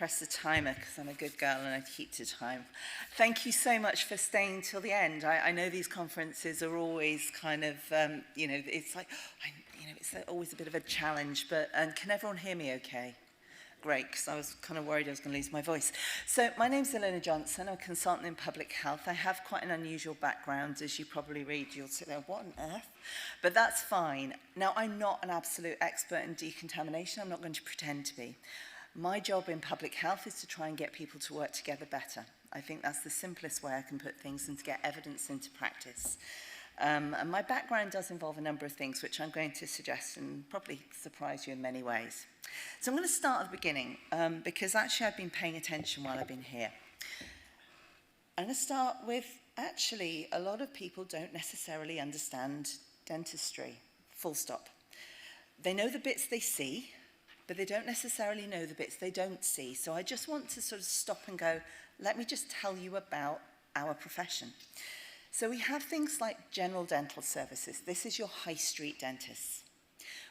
press the timer because I'm a good girl and I keep to time. Thank you so much for staying till the end. I know these conferences are always kind of, it's like, it's always a bit of a challenge, but can everyone hear me okay? Great, because I was kind of worried I was going to lose my voice. So my name's Ilona Johnson. I'm a consultant in public health. I have quite an unusual background. As you probably read, you'll sit there, what on earth? But that's fine. Now, I'm not an absolute expert in decontamination. I'm not going to pretend to be. My job in public health is to try and get people to work together better. I think that's the simplest way I can put things and to get evidence into practice. And my background does involve a number of things, which I'm going to suggest and probably surprise you in many ways. So I'm going to start at the beginning, because actually I've been paying attention while I've been here. I'm going to start with, actually, a lot of people don't necessarily understand dentistry, full stop. They know the bits they see, but they don't necessarily know the bits they don't see. So I just want to sort of stop and go, let me just tell you about our profession. So we have things like general dental services. This is your high street dentists.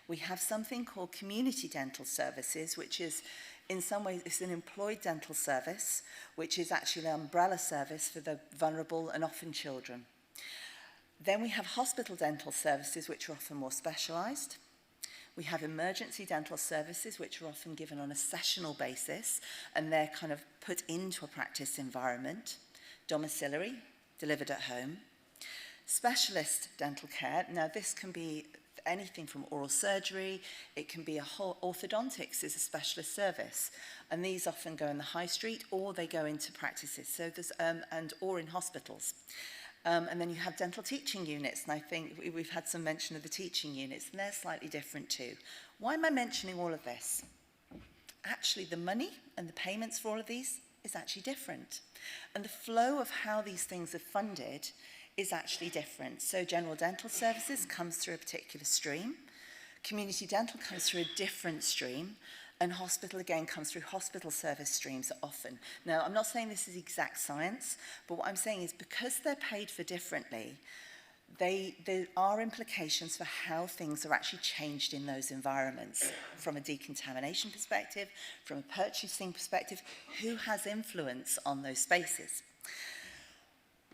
We have something called community dental services, which is, in some ways, it's an employed dental service, which is actually an umbrella service for the vulnerable and often children. Then we have hospital dental services, which are often more specialized. We have emergency dental services, which are often given on a sessional basis, and they're kind of put into a practice environment. Domiciliary, delivered at home. Specialist dental care, now this can be anything from oral surgery, it can be a whole, orthodontics is a specialist service, and these often go in the high street or they go into practices, so there's, or in hospitals. And then you have dental teaching units, and I think we've had some mention of the teaching units, and they're slightly different too. Why am I mentioning all of this? Actually, the money and the payments for all of these is actually different. And the flow of how these things are funded is actually different. So general dental services comes through a particular stream, community dental comes through a different stream, and hospital, again, comes through hospital service streams often. Now, I'm not saying this is exact science, but what I'm saying is because they're paid for differently, there are implications for how things are actually changed in those environments. From a decontamination perspective, from a purchasing perspective, who has influence on those spaces?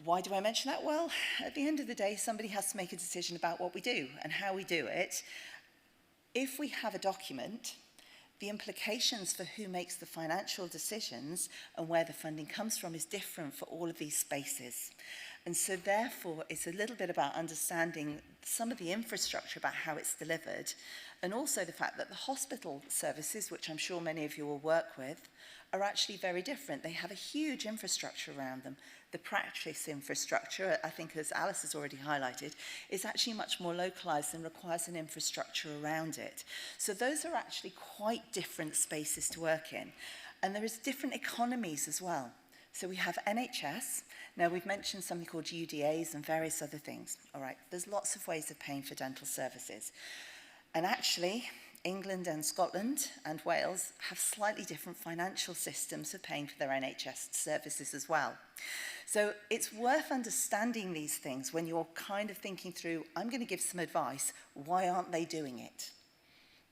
Why do I mention that? Well, at the end of the day, somebody has to make a decision about what we do and how we do it. If we have a document, the implications for who makes the financial decisions and where the funding comes from is different for all of these spaces. And so therefore, it's a little bit about understanding some of the infrastructure about how it's delivered, and also the fact that the hospital services, which I'm sure many of you will work with, are actually very different. They have a huge infrastructure around them. The practice infrastructure, I think as Alice has already highlighted, is actually much more localized and requires an infrastructure around it. So those are actually quite different spaces to work in. And there is different economies as well. So we have NHS. Now we've mentioned something called UDAs and various other things. All right, there's lots of ways of paying for dental services. And actually, England and Scotland and Wales have slightly different financial systems for paying for their NHS services as well. So it's worth understanding these things when you're kind of thinking through, I'm going to give some advice, why aren't they doing it?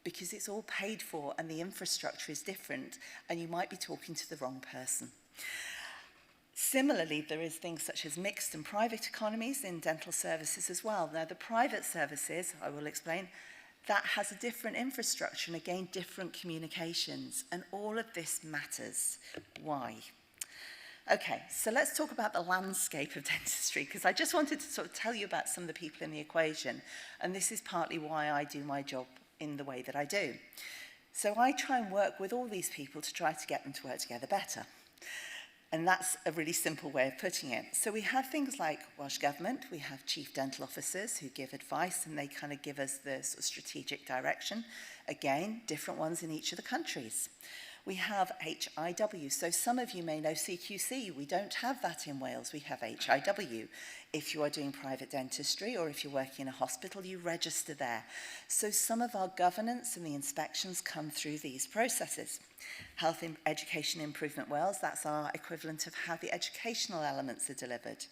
Because it's all paid for and the infrastructure is different, and you might be talking to the wrong person. Similarly, there is things such as mixed and private economies in dental services as well. Now, the private services, I will explain, that has a different infrastructure and again, different communications. And all of this matters. Why? Okay, so let's talk about the landscape of dentistry, because I just wanted to sort of tell you about some of the people in the equation. And this is partly why I do my job in the way that I do. So I try and work with all these people to try to get them to work together better. And that's a really simple way of putting it. So we have things like Welsh Government, we have chief dental officers who give advice and they kind of give us the sort of strategic direction. Again, different ones in each of the countries. We have HIW. So some of you may know CQC. We don't have that in Wales. We have HIW. If you are doing private dentistry or if you're working in a hospital, you register there. So some of our governance and the inspections come through these processes. Health and Education Improvement Wales, that's our equivalent of how the educational elements are delivered.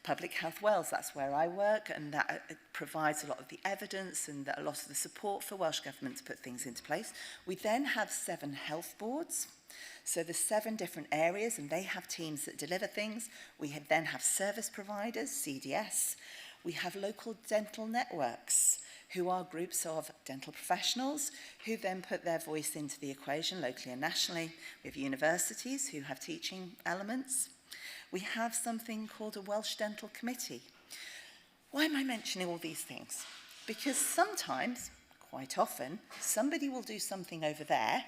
Public Health Wales, that's where I work, and that provides a lot of the evidence and a lot of the support for Welsh Government to put things into place. We then have 7 health boards. So there's 7 different areas, and they have teams that deliver things. We then have service providers, CDS. We have local dental networks, who are groups of dental professionals who then put their voice into the equation locally and nationally. We have universities who have teaching elements. We have something called a Welsh Dental Committee. Why am I mentioning all these things? Because sometimes, quite often, somebody will do something over there.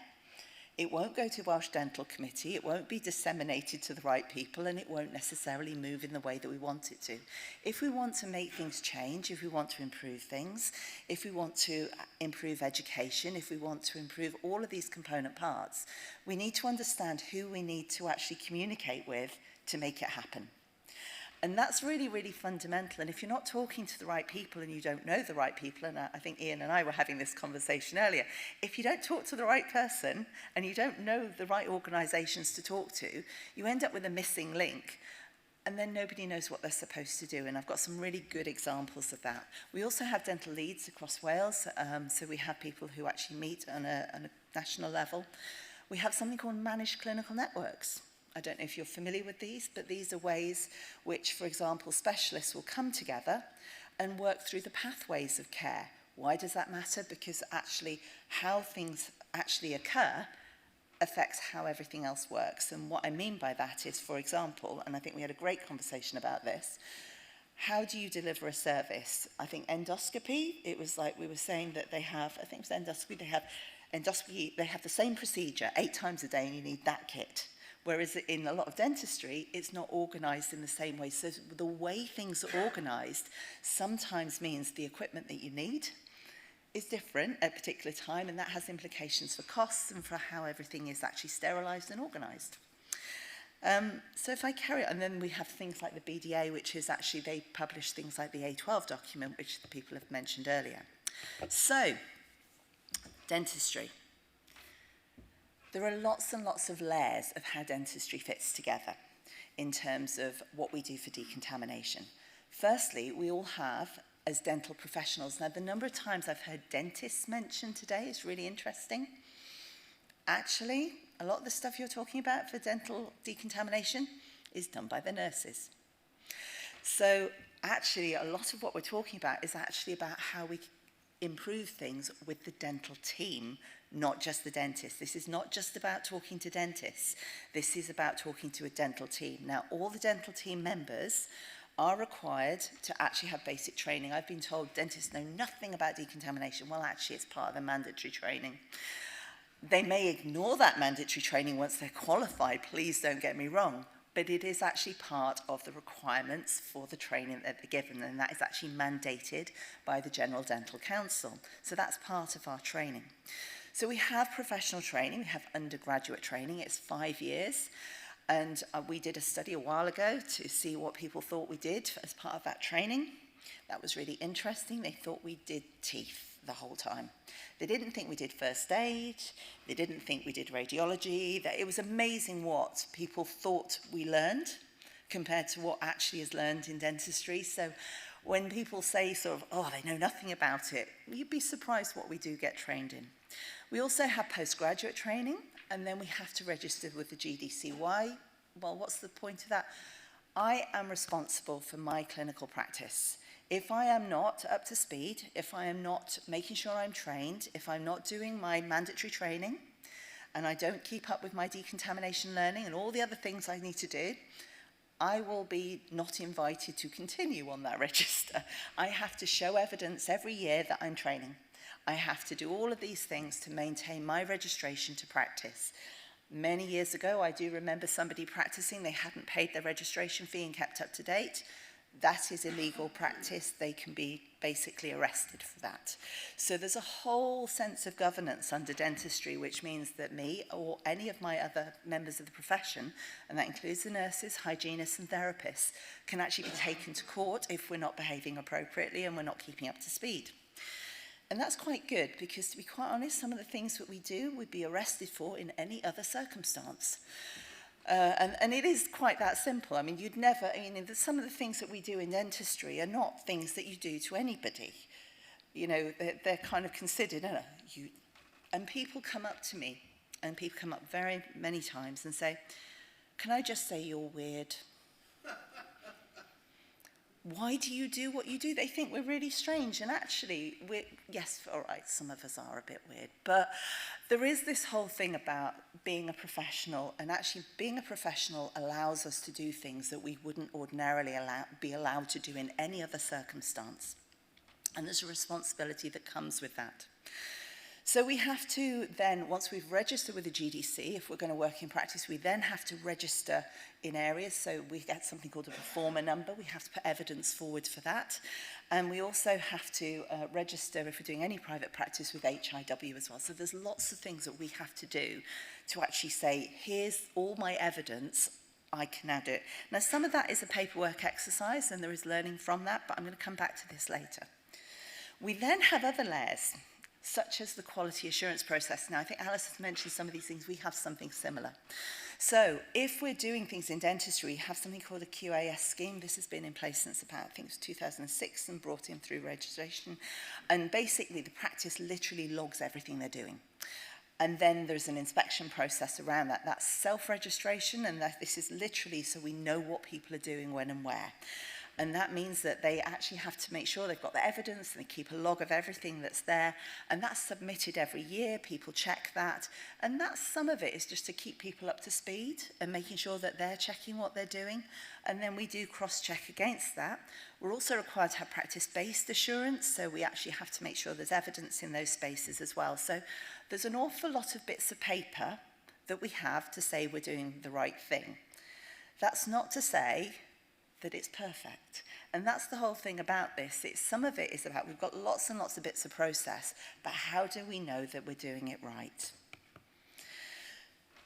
It won't go to Welsh Dental Committee, it won't be disseminated to the right people, and it won't necessarily move in the way that we want it to. If we want to make things change, if we want to improve things, if we want to improve education, if we want to improve all of these component parts, we need to understand who we need to actually communicate with to make it happen. And that's really, really fundamental. And if you're not talking to the right people and you don't know the right people, and I think Ian and I were having this conversation earlier, if you don't talk to the right person and you don't know the right organisations to talk to, you end up with a missing link. And then nobody knows what they're supposed to do. And I've got some really good examples of that. We also have dental leads across Wales. So we have people who actually meet on a national level. We have something called managed clinical networks. I don't know if you're familiar with these, but these are ways which, for example, specialists will come together and work through the pathways of care. Why does that matter? Because actually how things actually occur affects how everything else works. And what I mean by that is, for example, and I think we had a great conversation about this, how do you deliver a service? I think endoscopy, it was like we were saying that they have, I think it was endoscopy, they have the same procedure 8 times a day and you need that kit. Whereas in a lot of dentistry, it's not organised in the same way. So the way things are organised sometimes means the equipment that you need is different at a particular time, and that has implications for costs and for how everything is actually sterilised and organised. So if I carry on, and then we have things like the BDA, which is actually, they publish things like the A12 document, which the people have mentioned earlier. So, dentistry. There are lots and lots of layers of how dentistry fits together in terms of what we do for decontamination. Firstly, we all have, as dental professionals, now the number of times I've heard dentists mentioned today is really interesting. Actually, a lot of the stuff you're talking about for dental decontamination is done by the nurses. So actually, a lot of what we're talking about is actually about how we improve things with the dental team, not just the dentist. This is not just about talking to dentists. This is about talking to a dental team. Now, all the dental team members are required to actually have basic training. I've been told dentists know nothing about decontamination. Well, actually, it's part of the mandatory training. They may ignore that mandatory training once they're qualified, please don't get me wrong, but it is actually part of the requirements for the training that they're given, and that is actually mandated by the General Dental Council. So that's part of our training. So we have professional training, we have undergraduate training, it's 5 years, and we did a study a while ago to see what people thought we did as part of that training. That was really interesting. They thought we did teeth the whole time. They didn't think we did first aid, they didn't think we did radiology. It was amazing what people thought we learned compared to what actually is learned in dentistry. So when people say sort of, oh, they know nothing about it, you'd be surprised what we do get trained in. We also have postgraduate training, and then we have to register with the GDC. Why? Well, what's the point of that? I am responsible for my clinical practice. If I am not up to speed, if I am not making sure I'm trained, if I'm not doing my mandatory training, and I don't keep up with my decontamination learning and all the other things I need to do, I will be not invited to continue on that register. I have to show evidence every year that I'm training. I have to do all of these things to maintain my registration to practice. Many years ago, I do remember somebody practicing, they hadn't paid their registration fee and kept up to date. That is illegal practice. They can be basically arrested for that. So there's a whole sense of governance under dentistry, which means that me or any of my other members of the profession, and that includes the nurses, hygienists and therapists, can actually be taken to court if we're not behaving appropriately and we're not keeping up to speed. And that's quite good because, to be quite honest, some of the things that we do would be arrested for in any other circumstance. And it is quite that simple. I mean, you'd never, I mean, some of the things that we do in dentistry are not things that you do to anybody. You know, they're kind of considered, no, and people come up to me, and people come up very many times and say, can I just say you're weird? Why do you do what you do? They think we're really strange. And actually, yes, all right, some of us are a bit weird. But there is this whole thing about being a professional. And actually, being a professional allows us to do things that we wouldn't ordinarily be allowed to do in any other circumstance. And there's a responsibility that comes with that. So we have to then, once we've registered with the GDC, if we're going to work in practice, we then have to register in areas. So we get something called a performer number. We have to put evidence forward for that. And we also have to register, if we're doing any private practice, with HIW as well. So there's lots of things that we have to do to actually say, here's all my evidence, I can now do it. Now, some of that is a paperwork exercise, and there is learning from that, but I'm going to come back to this later. We then have other layers, such as the quality assurance process. Now, I think Alice has mentioned some of these things. We have something similar. So if we're doing things in dentistry, we have something called a QAS scheme. This has been in place since about, I think it was 2006 and brought in through registration. And basically, the practice literally logs everything they're doing. And then there's an inspection process around that. That's self-registration, and this is literally so we know what people are doing when and where. And that means that they actually have to make sure they've got the evidence and they keep a log of everything that's there. And that's submitted every year. People check that. And that's some of it is just to keep people up to speed and making sure that they're checking what they're doing. And then we do cross-check against that. We're also required to have practice-based assurance. So we actually have to make sure there's evidence in those spaces as well. So there's an awful lot of bits of paper that we have to say we're doing the right thing. That's not to say that it's perfect. And that's the whole thing about this. Some of it is about, we've got lots and lots of bits of process, but how do we know that we're doing it right?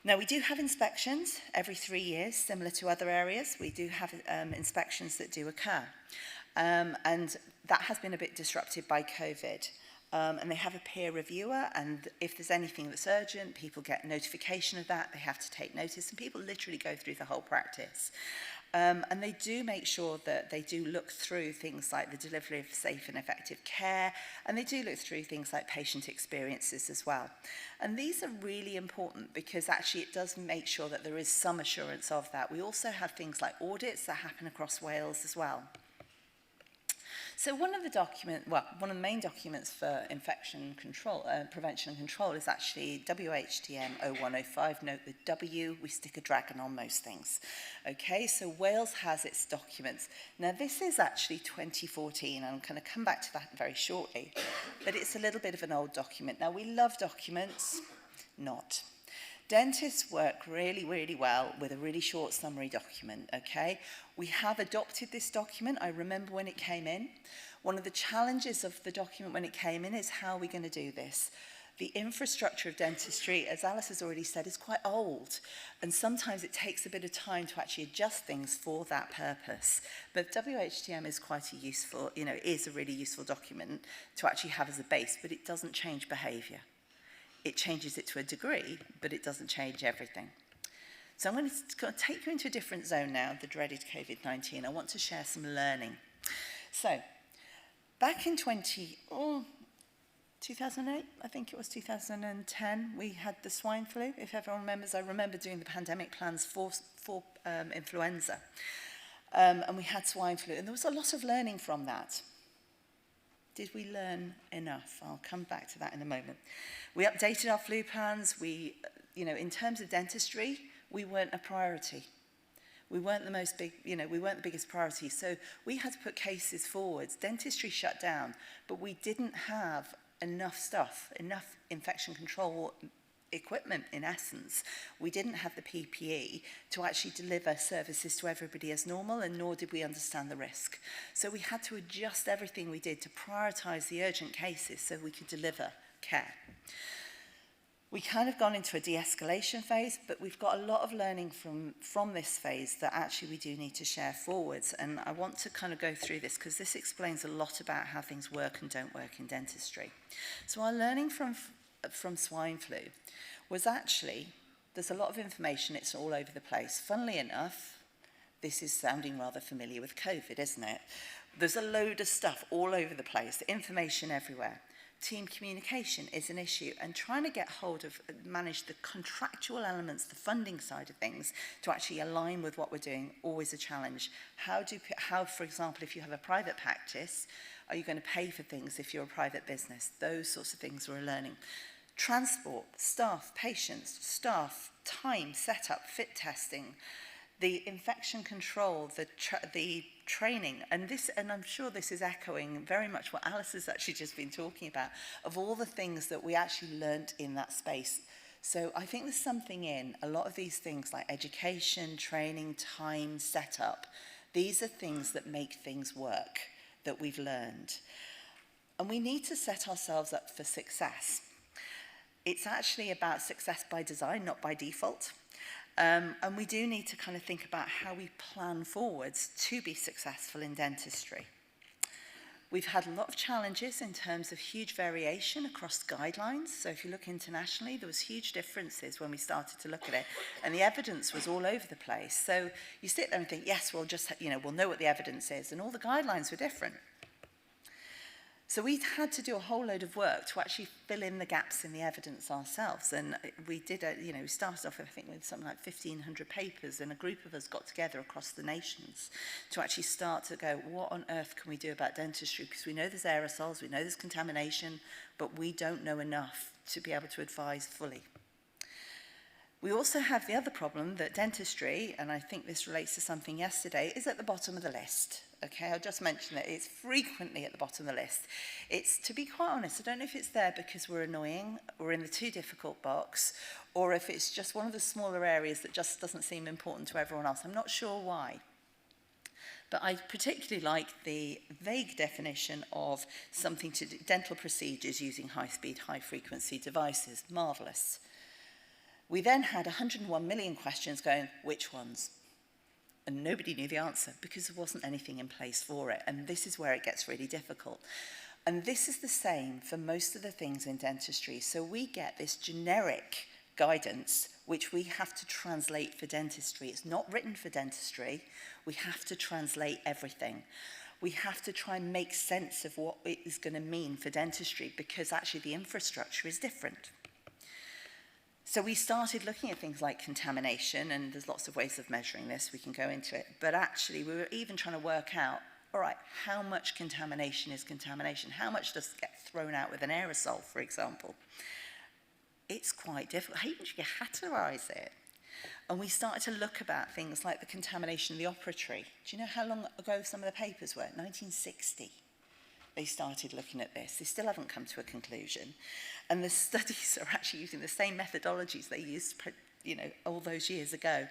Now, we do have inspections every 3 years, similar to other areas. We do have inspections that do occur. And that has been a bit disrupted by COVID. And they have a peer reviewer, and if there's anything that's urgent, people get notification of that. They have to take notice, and people literally go through the whole practice. And they do make sure that they do look through things like the delivery of safe and effective care, and they do look through things like patient experiences as well. And these are really important because actually it does make sure that there is some assurance of that. We also have things like audits that happen across Wales as well. So one of the main documents for infection control, prevention and control is actually WHTM 0105. Note the W, we stick a dragon on most things. Okay, so Wales has its documents. Now this is actually 2014, and I'm going to come back to that very shortly, but it's a little bit of an old document. Now we love documents, not. Dentists work really, really well with a really short summary document, okay? We have adopted this document. I remember when it came in. One of the challenges of the document when it came in is how are we going to do this? The infrastructure of dentistry, as Alice has already said, is quite old. And sometimes it takes a bit of time to actually adjust things for that purpose. But WHTM is quite a useful, is a really useful document to actually have as a base, but it doesn't change behaviour. It changes it to a degree, but it doesn't change everything. So I'm going to take you into a different zone now, the dreaded COVID-19. I want to share some learning. So back in 2008, I think it was 2010, we had the swine flu. If everyone remembers, I remember doing the pandemic plans for influenza. And we had swine flu, and there was a lot of learning from that. Did we learn enough? I'll come back to that in a moment. We updated our flu plans. In terms of dentistry, we weren't a priority. We weren't we weren't the biggest priority. So we had to put cases forwards. Dentistry shut down, but we didn't have enough stuff, enough infection control equipment in essence. We didn't have the PPE to actually deliver services to everybody as normal, and nor did we understand the risk. So we had to adjust everything we did to prioritise the urgent cases so we could deliver care. We kind of gone into a de-escalation phase, but we've got a lot of learning from this phase that actually we do need to share forwards. And I want to kind of go through this because this explains a lot about how things work and don't work in dentistry. So our learning from swine flu was actually there's a lot of information, it's all over the place. Funnily enough, this is sounding rather familiar with COVID, isn't it? There's a load of stuff all over the place, information everywhere. Team communication is an issue, and trying to get hold of, manage the contractual elements, the funding side of things, to actually align with what we're doing, always a challenge. How, for example, if you have a private practice, are you going to pay for things if you're a private business? Those sorts of things we're learning. Transport, staff, patients, staff, time, setup, fit testing, the infection control, the training, and I'm sure this is echoing very much what Alice has actually just been talking about, of all the things that we actually learnt in that space. So I think there's something in a lot of these things like education, training, time, setup. These are things that make things work, that we've learned. And we need to set ourselves up for success. It's actually about success by design, not by default. And we do need to kind of think about how we plan forwards to be successful in dentistry. We've had a lot of challenges in terms of huge variation across guidelines. So if you look internationally, there was huge differences when we started to look at it, and the evidence was all over the place. So you sit there and think, yes, we'll just, we'll know what the evidence is, and all the guidelines were different. So we had to do a whole load of work to actually fill in the gaps in the evidence ourselves. And we did, we started off, I think, with something like 1,500 papers, and a group of us got together across the nations to actually start to go, what on earth can we do about dentistry? Because we know there's aerosols, we know there's contamination, but we don't know enough to be able to advise fully. We also have the other problem that dentistry, and I think this relates to something yesterday, is at the bottom of the list. Okay, I'll just mention that it's frequently at the bottom of the list. It's, to be quite honest, I don't know if it's there because we're annoying, or in the too difficult box, or if it's just one of the smaller areas that just doesn't seem important to everyone else. I'm not sure why. But I particularly like the vague definition of something to do, dental procedures using high-speed, high-frequency devices. Marvellous. We then had 101 million questions going, which ones? And nobody knew the answer because there wasn't anything in place for it. And this is where it gets really difficult. And this is the same for most of the things in dentistry. So we get this generic guidance, which we have to translate for dentistry. It's not written for dentistry. We have to translate everything. We have to try and make sense of what it is going to mean for dentistry, because actually the infrastructure is different. So we started looking at things like contamination, and there's lots of ways of measuring this, we can go into it, but actually we were even trying to work out, all right, how much contamination is contamination? How much does get thrown out with an aerosol, for example? It's quite difficult. How do you categorize it? And we started to look about things like the contamination in the operatory. Do you know how long ago some of the papers were? 1960. They started looking at this. They still haven't come to a conclusion. And the studies are actually using the same methodologies they used, all those years ago.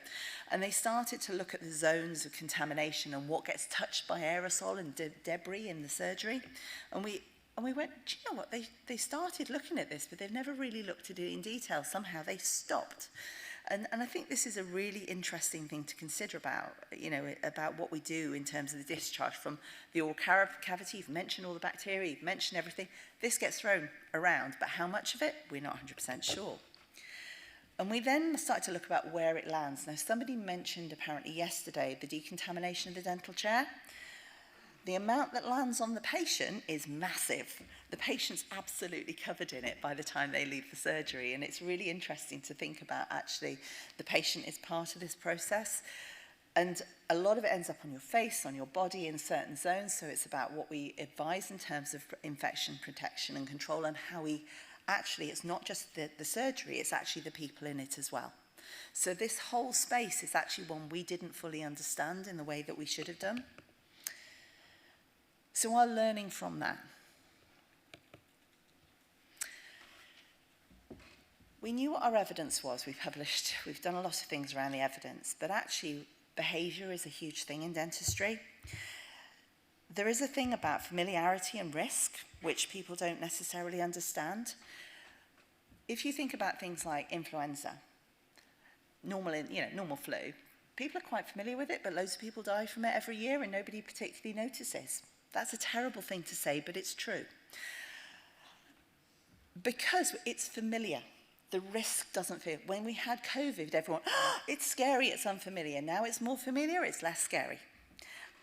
And they started to look at the zones of contamination and what gets touched by aerosol and debris in the surgery. And we went, do you know what? They started looking at this, but they've never really looked at it in detail. Somehow they stopped. And I think this is a really interesting thing to consider about what we do in terms of the discharge from the oral cavity. You've mentioned all the bacteria, you've mentioned everything. This gets thrown around, but how much of it? We're not 100% sure. And we then started to look about where it lands. Now, somebody mentioned apparently yesterday the decontamination of the dental chair. The amount that lands on the patient is massive. The patient's absolutely covered in it by the time they leave the surgery, and it's really interesting to think about actually the patient is part of this process. And a lot of it ends up on your face, on your body in certain zones, so it's about what we advise in terms of infection protection and control, and how we actually, it's not just the surgery, it's actually the people in it as well. So this whole space is actually one we didn't fully understand in the way that we should have done. So our learning from that. We knew what our evidence was. We've done a lot of things around the evidence, but actually behaviour is a huge thing in dentistry. There is a thing about familiarity and risk, which people don't necessarily understand. If you think about things like influenza, normal flu, people are quite familiar with it, but loads of people die from it every year and nobody particularly notices. That's a terrible thing to say, but it's true. Because it's familiar. The risk doesn't feel, when we had COVID, everyone, oh, it's scary, it's unfamiliar. Now it's more familiar, it's less scary.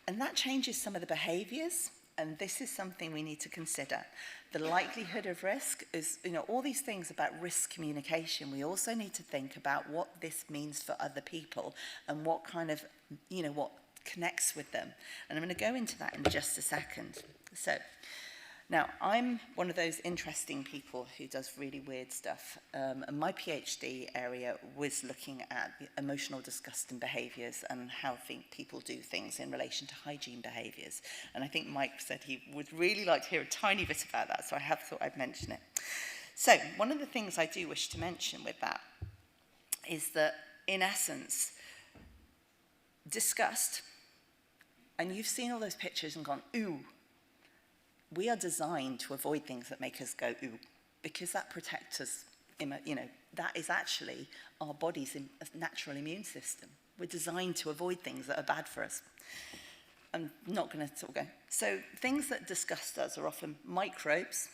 And that changes some of the behaviors, and this is something we need to consider. The likelihood of risk is, all these things about risk communication. We also need to think about what this means for other people and what kind of, what connects with them. And I'm going to go into that in just a second. So, now, I'm one of those interesting people who does really weird stuff. And my PhD area was looking at the emotional disgust and behaviours and how people do things in relation to hygiene behaviours. And I think Mike said he would really like to hear a tiny bit about that, so I have thought I'd mention it. So, one of the things I do wish to mention with that is that, in essence, disgust, and you've seen all those pictures and gone, ooh, we are designed to avoid things that make us go, ooh, because that protects us, that is actually our body's natural immune system. We're designed to avoid things that are bad for us. I'm not going to sort of go. So things that disgust us are often microbes,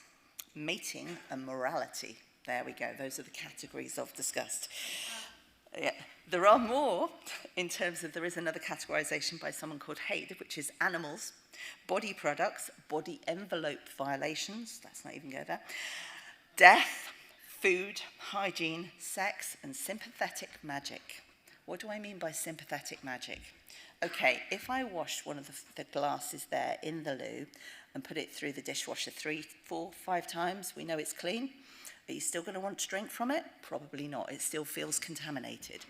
mating, and morality. There we go. Those are the categories of disgust. Yeah. There are more in terms of, there is another categorization by someone called Haid, which is animals, body products, body envelope violations, let's not even go there, death, food, hygiene, sex, and sympathetic magic. What do I mean by sympathetic magic? Okay, if I wash one of the glasses there in the loo and put it through the dishwasher 3, 4, 5 times, we know it's clean. Are you still going to want to drink from it? Probably not. It still feels contaminated.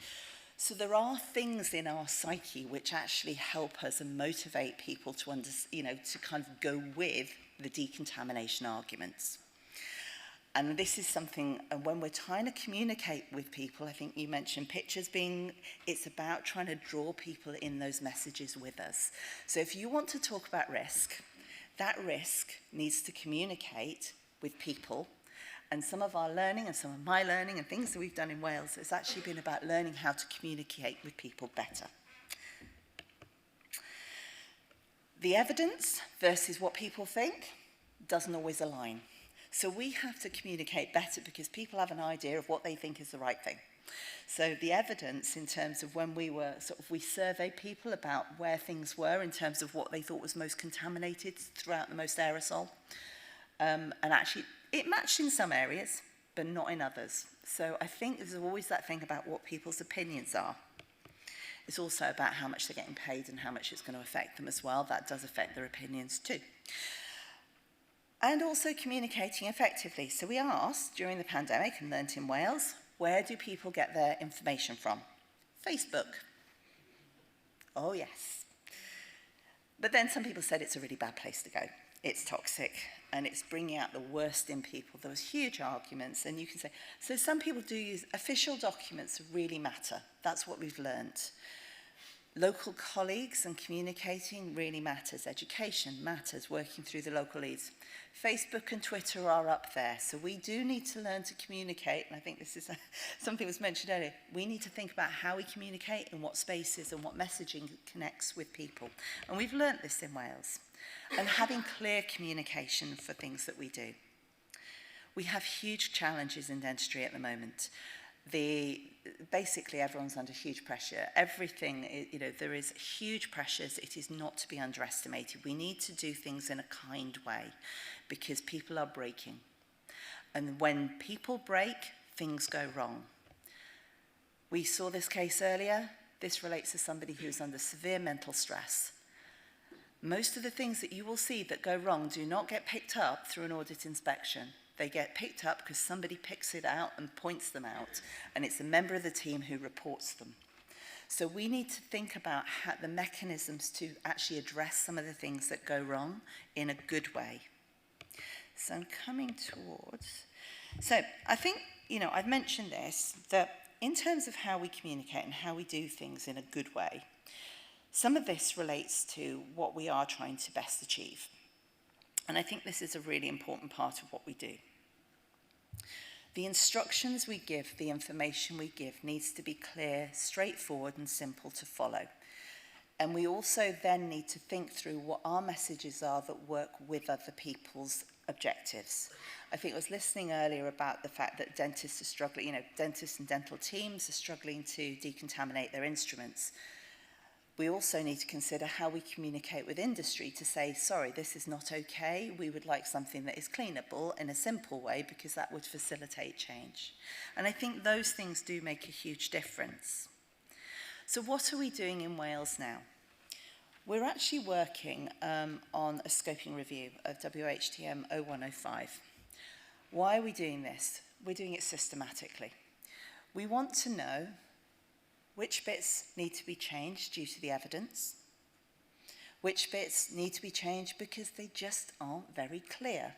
So there are things in our psyche which actually help us and motivate people to to kind of go with the decontamination arguments. And this is something, and when we're trying to communicate with people, I think you mentioned pictures being, it's about trying to draw people in those messages with us. So if you want to talk about risk, that risk needs to communicate with people. And some of our learning and some of my learning and things that we've done in Wales has actually been about learning how to communicate with people better. The evidence versus what people think doesn't always align. So we have to communicate better because people have an idea of what they think is the right thing. So the evidence in terms of when we surveyed people about where things were in terms of what they thought was most contaminated throughout the most aerosol. And actually, it matched in some areas, but not in others. So I think there's always that thing about what people's opinions are. It's also about how much they're getting paid and how much it's going to affect them as well. That does affect their opinions too. And also communicating effectively. So we asked during the pandemic and learnt in Wales, where do people get their information from? Facebook. Oh yes. But then some people said it's a really bad place to go. It's toxic, and it's bringing out the worst in people. There was huge arguments, and you can say, so some people do use official documents really matter. That's what we've learnt. Local colleagues and communicating really matters. Education matters, working through the local leads. Facebook and Twitter are up there, so we do need to learn to communicate, and I think this is something that was mentioned earlier. We need to think about how we communicate, in what spaces, and what messaging connects with people. And we've learnt this in Wales. And having clear communication for things that we do. We have huge challenges in dentistry at the moment. Basically, everyone's under huge pressure. Everything, there is huge pressures. It is not to be underestimated. We need to do things in a kind way because people are breaking. And when people break, things go wrong. We saw this case earlier. This relates to somebody who's under severe mental stress. Most of the things that you will see that go wrong do not get picked up through an audit inspection. They get picked up because somebody picks it out and points them out, and it's a member of the team who reports them. So we need to think about the mechanisms to actually address some of the things that go wrong in a good way. So I'm coming towards... So I think, I've mentioned this, that in terms of how we communicate and how we do things in a good way, some of this relates to what we are trying to best achieve. And I think this is a really important part of what we do. The instructions we give, the information we give, needs to be clear, straightforward, and simple to follow. And we also then need to think through what our messages are that work with other people's objectives. I think I was listening earlier about the fact that dentists are struggling, you know, dentists and dental teams are struggling to decontaminate their instruments. We also need to consider how we communicate with industry to say, sorry, this is not okay. We would like something that is cleanable in a simple way because that would facilitate change. And I think those things do make a huge difference. So what are we doing in Wales now? We're actually working on a scoping review of WHTM 0105. Why are we doing this? We're doing it systematically. We want to know which bits need to be changed due to the evidence, which bits need to be changed because they just aren't very clear,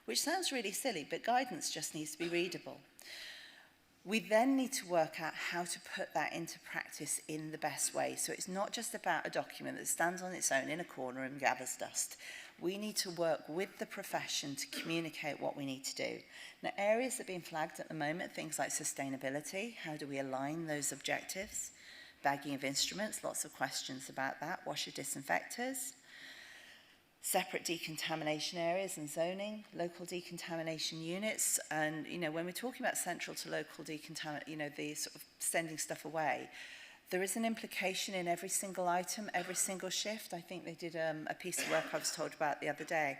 which sounds really silly, but guidance just needs to be readable. We then need to work out how to put that into practice in the best way. So it's not just about a document that stands on its own in a corner and gathers dust. We need to work with the profession to communicate what we need to do. Now, areas that are being flagged at the moment, things like sustainability, how do we align those objectives? Bagging of instruments, lots of questions about that. Washer disinfectors. Separate decontamination areas and zoning, local decontamination units. And, you know, when we're talking about central to local decontamination, you know, the sort of sending stuff away, there is an implication in every single item, every single shift. I think they did a piece of work I was told about the other day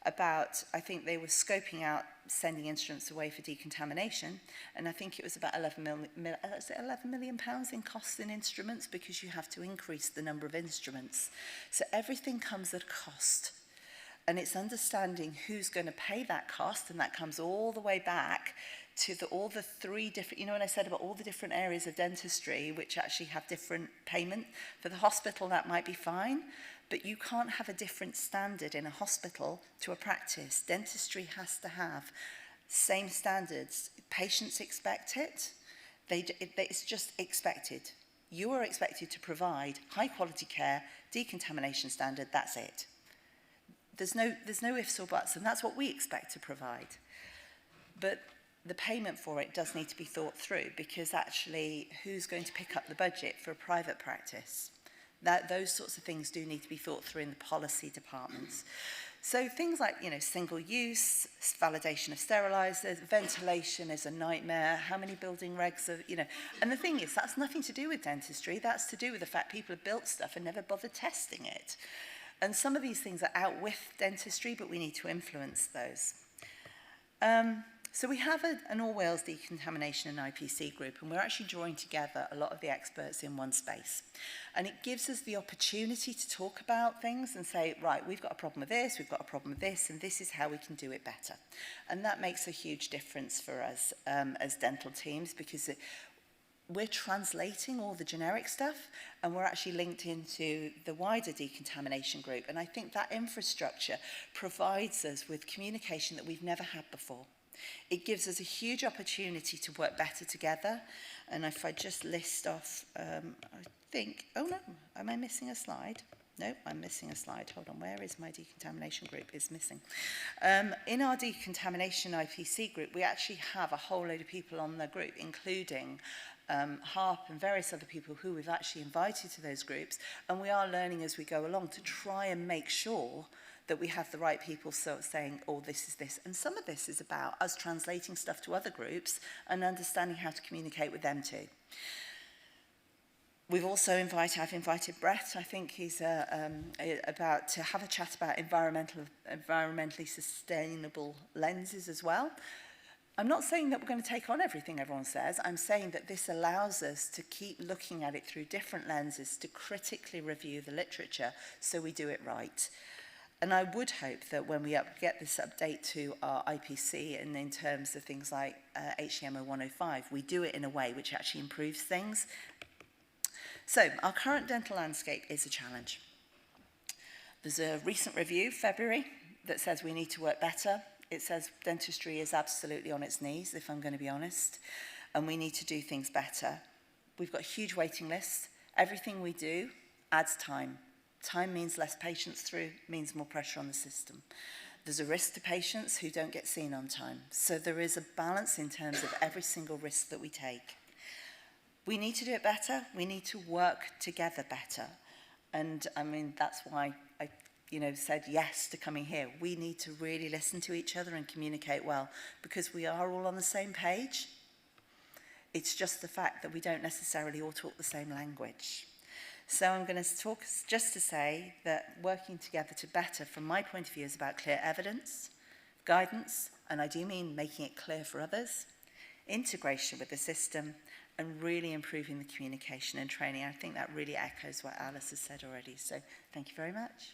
about, I think they were scoping out sending instruments away for decontamination, and I think it was about 11 million pounds in costs in instruments because you have to increase the number of instruments. So everything comes at a cost, and it's understanding who's going to pay that cost, and that comes all the way back to all the three different, you know, when I said about all the different areas of dentistry which actually have different payment. For the hospital, that might be fine, but you can't have a different standard in a hospital to a practice. Dentistry has to have same standards. Patients expect it. It's just expected. You are expected to provide high quality care, decontamination standard, that's it. There's no ifs or buts, and that's what we expect to provide. But the payment for it does need to be thought through, because actually who's going to pick up the budget for a private practice? Those sorts of things do need to be thought through in the policy departments. So things like, you know, single use, validation of sterilisers, ventilation is a nightmare, how many building regs are, you know. And the thing is, that's nothing to do with dentistry, that's to do with the fact people have built stuff and never bothered testing it. And some of these things are out with dentistry, but we need to influence those. So we have an All Wales Decontamination and IPC group, and we're actually drawing together a lot of the experts in one space. And it gives us the opportunity to talk about things and say, right, we've got a problem with this, we've got a problem with this, and this is how we can do it better. And that makes a huge difference for us as dental teams, because we're translating all the generic stuff, and we're actually linked into the wider decontamination group. And I think that infrastructure provides us with communication that we've never had before. It gives us a huge opportunity to work better together. And if I just list off, I think, oh no, am I missing a slide? No, I'm missing a slide. Hold on, where is my decontamination group? It's missing. In our decontamination IPC group, we actually have a whole load of people on the group, including HARP and various other people who we've actually invited to those groups. And we are learning as we go along to try and make sure that we have the right people saying, oh, this is this. And some of this is about us translating stuff to other groups and understanding how to communicate with them too. We've also I've invited Brett, I think he's about to have a chat about environmentally sustainable lenses as well. I'm not saying that we're going to take on everything everyone says. I'm saying that this allows us to keep looking at it through different lenses, to critically review the literature so we do it right. And I would hope that when we get this update to our IPC, and in terms of things like HTM 0105, we do it in a way which actually improves things. So our current dental landscape is a challenge. There's a recent review, February, that says we need to work better. It says dentistry is absolutely on its knees, if I'm going to be honest, and we need to do things better. We've got huge waiting lists. Everything we do adds time. Time means less patients through, means more pressure on the system. There's a risk to patients who don't get seen on time. So there is a balance in terms of every single risk that we take. We need to do it better. We need to work together better. And I mean, that's why I, said yes to coming here. We need to really listen to each other and communicate well, because we are all on the same page. It's just the fact that we don't necessarily all talk the same language. So I'm going to talk just to say that working together to better, from my point of view, is about clear evidence, guidance, and I do mean making it clear for others, integration with the system, and really improving the communication and training. I think that really echoes what Alice has said already. So thank you very much.